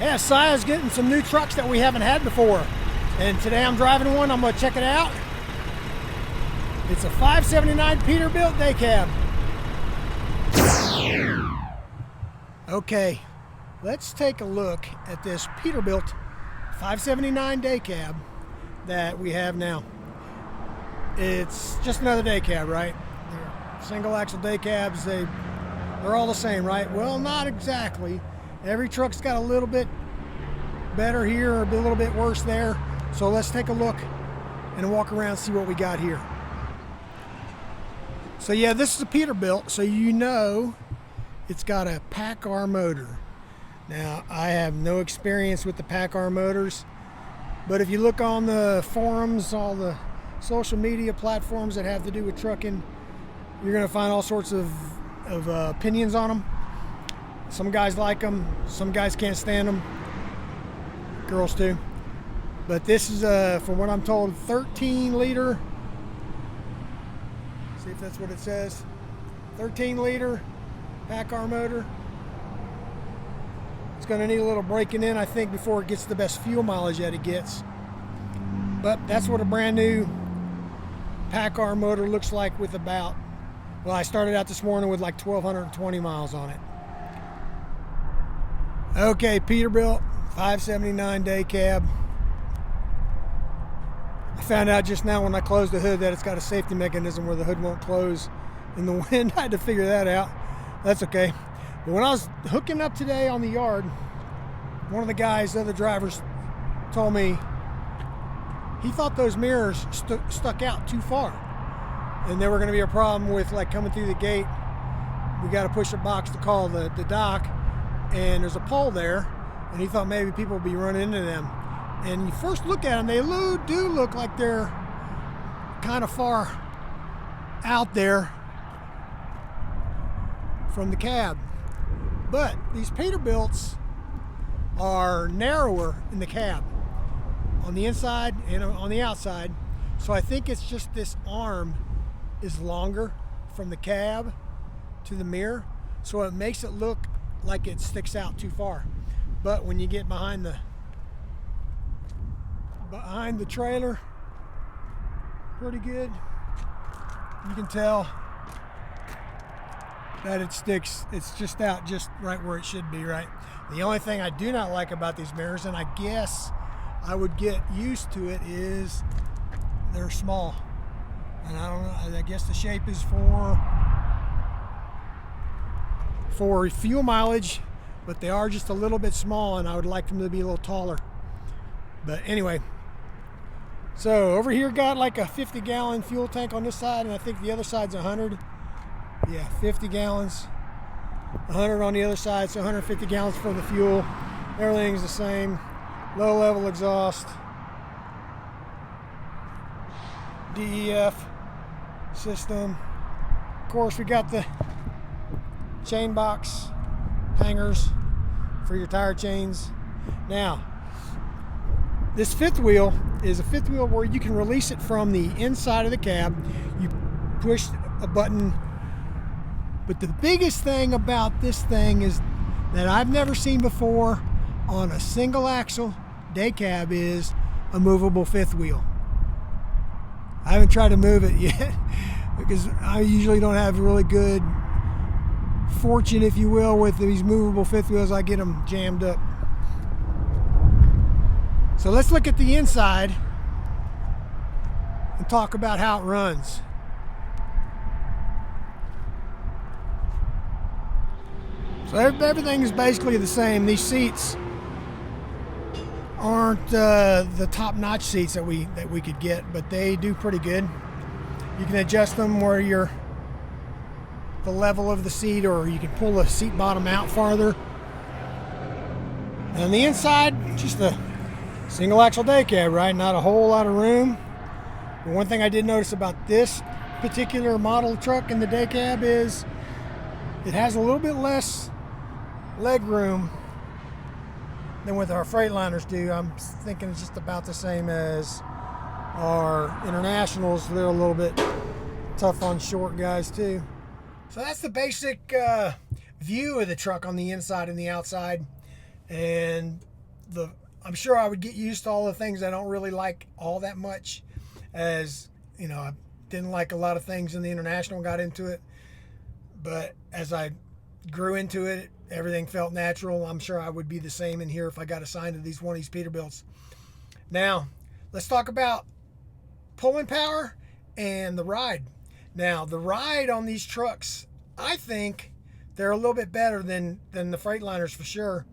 Yeah, Saia's getting some new trucks that we haven't had before. And today I'm driving one. I'm going to check it out. It's a 579 Peterbilt day cab. Okay, let's take a look at this Peterbilt 579 day cab that we have now. It's just another day cab, right? They're single axle day cabs. They're all the same, right? Well, not exactly. Every truck's got a little bit better here or a little bit worse there. So let's take a look and walk around and see what we got here. So yeah, this is a Peterbilt, so you know it's got a PACCAR motor. Now, I have no experience with the PACCAR motors, but if you look on the forums, all the social media platforms that have to do with trucking, you're going to find all sorts of opinions on them. Some guys like them, some guys can't stand them, girls too. But this is, from what I'm told, 13 liter. See if that's what it says. 13 liter PACCAR motor. It's going to need a little breaking in, I think, before it gets the best fuel mileage that it gets. But that's what a brand new PACCAR motor looks like with about, well, I started out this morning with like 1,220 miles on it. Okay, Peterbilt 579 day cab. I found out just now when I closed the hood that it's got a safety mechanism where the hood won't close in the wind. I had to figure that out. That's okay. But when I was hooking up today on the yard, one of the guys, the other drivers, told me he thought those mirrors stuck out too far. And there were going to be a problem with like coming through the gate. We got to push a box to call the dock, and there's a pole there, and he thought maybe people would be running into them. And you first look at them, they do look like they're kind of far out there from the cab. But these Peterbilts are narrower in the cab on the inside and on the outside. So I think it's just this arm is longer from the cab to the mirror. So it makes it look like it sticks out too far. But when you get behind the trailer, pretty good. You can tell that it sticks. It's just out just right where it should be, right? The only thing I do not like about these mirrors, and I guess I would get used to it, is they're small. And I don't know, I guess the shape is for fuel mileage, but they are just a little bit small, and I would like them to be a little taller. But anyway, so over here got like a 50-gallon fuel tank on this side, and I think the other side's 100. Yeah, 50 gallons, 100 on the other side, so 150 gallons for the fuel. Everything's the same. Low level exhaust, DEF system. Of course, we got the chain box hangers for your tire chains. Now, this fifth wheel is a fifth wheel where you can release it from the inside of the cab. You push a button. But the biggest thing about this thing is that I've never seen before on a single axle day cab is a movable fifth wheel. I haven't tried to move it yet because I usually don't have really good fortune, if you will, with these movable fifth wheels. I get them jammed up. So let's look at the inside and talk about how it runs. So everything is basically the same. These seats aren't the top-notch seats that we could get, but they do pretty good. You can adjust them where you're the level of the seat, or you can pull the seat bottom out farther. And on the inside, just a single axle day cab, right? Not a whole lot of room. But one thing I did notice about this particular model truck in the day cab is it has a little bit less leg room than what our Freightliners do. I'm thinking it's just about the same as our Internationals. They're a little bit tough on short guys too. So that's the basic view of the truck on the inside and the outside. and I'm sure I would get used to all the things I don't really like all that much, as you know, I didn't like a lot of things in the International, got into it, but as I grew into it, everything felt natural. I'm sure I would be the same in here if I got assigned to one of these Peterbilts. Now, let's talk about pulling power and the ride. Now, the ride on these trucks, I think they're a little bit better than the Freightliners for sure.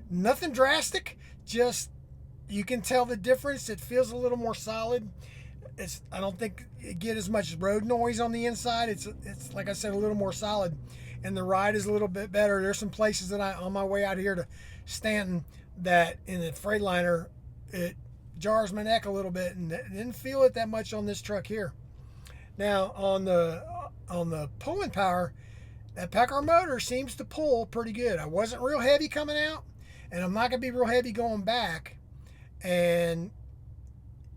Nothing drastic, just you can tell the difference. It feels a little more solid. I don't think you get as much road noise on the inside. It's like I said, a little more solid, and the ride is a little bit better. There's some places that on my way out here to Stanton, that in the Freightliner it jars my neck a little bit, and didn't feel it that much on this truck here. Now on the pulling power, that Packard motor seems to pull pretty good. I wasn't real heavy coming out, and I'm not going to be real heavy going back. And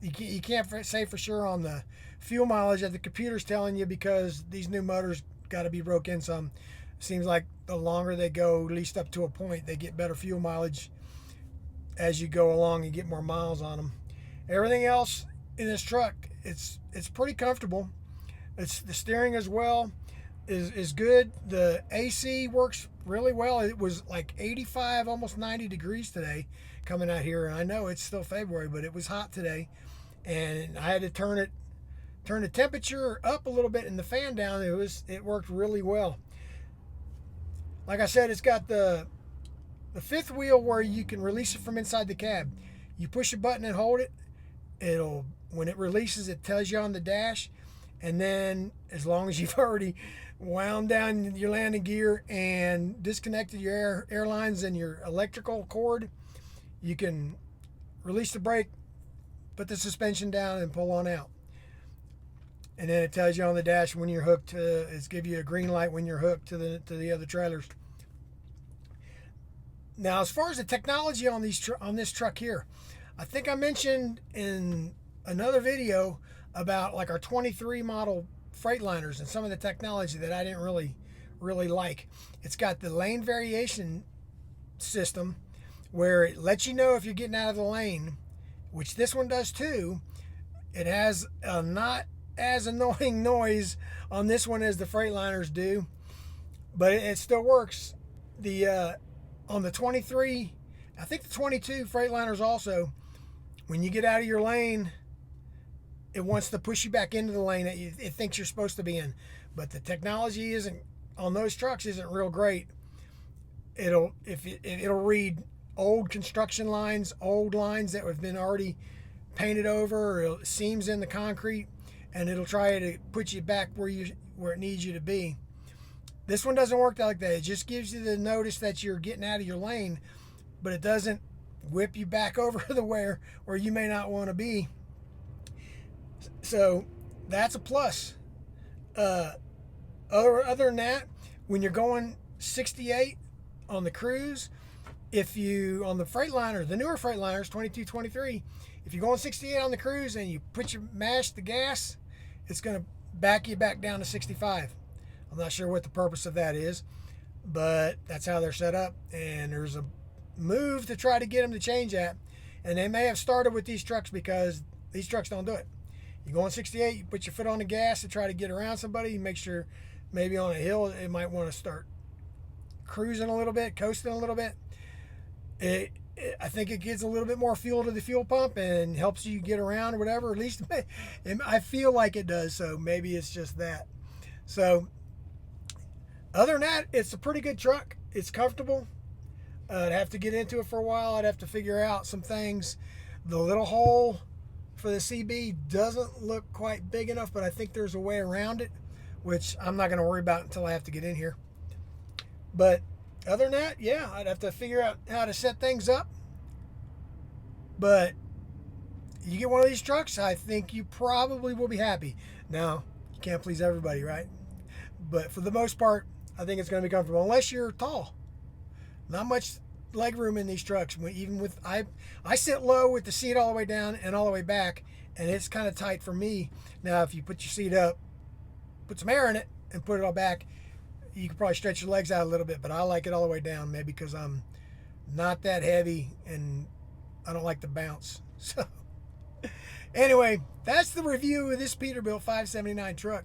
you can't say for sure on the fuel mileage that the computer's telling you, because these new motors got to be broke in some. Seems like the longer they go, at least up to a point, they get better fuel mileage as you go along and get more miles on them. Everything else in this truck, it's pretty comfortable. The steering as well is good. The AC works really well. It was like 85, almost 90 degrees today coming out here, and I know it's still February, but it was hot today, and I had to turn the temperature up a little bit and the fan down. It worked really well. Like I said, it's got the fifth wheel where you can release it from inside the cab. You push a button and hold it. When it releases, it tells you on the dash, and then as long as you've already wound down your landing gear and disconnected your airlines and your electrical cord, you can release the brake, put the suspension down, and pull on out. And then it tells you on the dash when you're hooked. It's give you a green light when you're hooked to the other trailers. Now, as far as the technology on this truck here, I think I mentioned in another video about like our 23 model Freightliners and some of the technology that I didn't really like. It's got the lane variation system where it lets you know if you're getting out of the lane, which this one does too. It has a not as annoying noise on this one as the Freightliners do, but it still works. On the 23, I think the 22 Freightliners also, when you get out of your lane, it wants to push you back into the lane that it thinks you're supposed to be in. But the technology on those trucks isn't real great. It'll read old construction lines, old lines that have been already painted over, or seams in the concrete, and it'll try to put you back where it needs you to be. This one doesn't work like that. It just gives you the notice that you're getting out of your lane, but it doesn't whip you back over to where you may not want to be. So that's a plus. Other than that, when you're going 68 on the cruise, on the Freightliner, the newer Freightliners, 22, 23, if you're going 68 on the cruise and you mash the gas, it's going to back you back down to 65. I'm not sure what the purpose of that is, but that's how they're set up. And there's a move to try to get them to change that. And they may have started with these trucks because these trucks don't do it. You go on 68, you put your foot on the gas to try to get around somebody. You make sure maybe on a hill it might want to start cruising a little bit, coasting a little bit. I think it gives a little bit more fuel to the fuel pump and helps you get around or whatever. At least I feel like it does. So maybe it's just that. So other than that, it's a pretty good truck. It's comfortable. I'd have to get into it for a while. I'd have to figure out some things. The little hole for the CB doesn't look quite big enough, but I think there's a way around it, which I'm not going to worry about until I have to get in here. But other than that, yeah, I'd have to figure out how to set things up. But you get one of these trucks, I think you probably will be happy. Now, you can't please everybody, right? But for the most part, I think it's going to be comfortable, unless you're tall. Not much leg room in these trucks. Even with I sit low with the seat all the way down and all the way back, and it's kind of tight for me. Now, if you put your seat up, put some air in it, and put it all back, you can probably stretch your legs out a little bit. But I like it all the way down, maybe because I'm not that heavy, and I don't like the bounce. So anyway, that's the review of this Peterbilt 579 truck,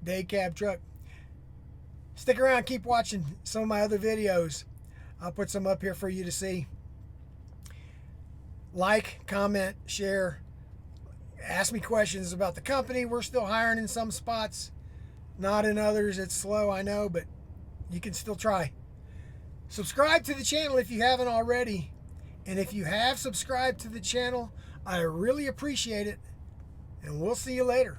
day cab truck. Stick around, keep watching some of my other videos. I'll put some up here for you to see. Like, comment, share, ask me questions about the company. We're still hiring in some spots, not in others. It's slow, I know, but you can still try. Subscribe to the channel if you haven't already. And if you have subscribed to the channel, I really appreciate it. And we'll see you later.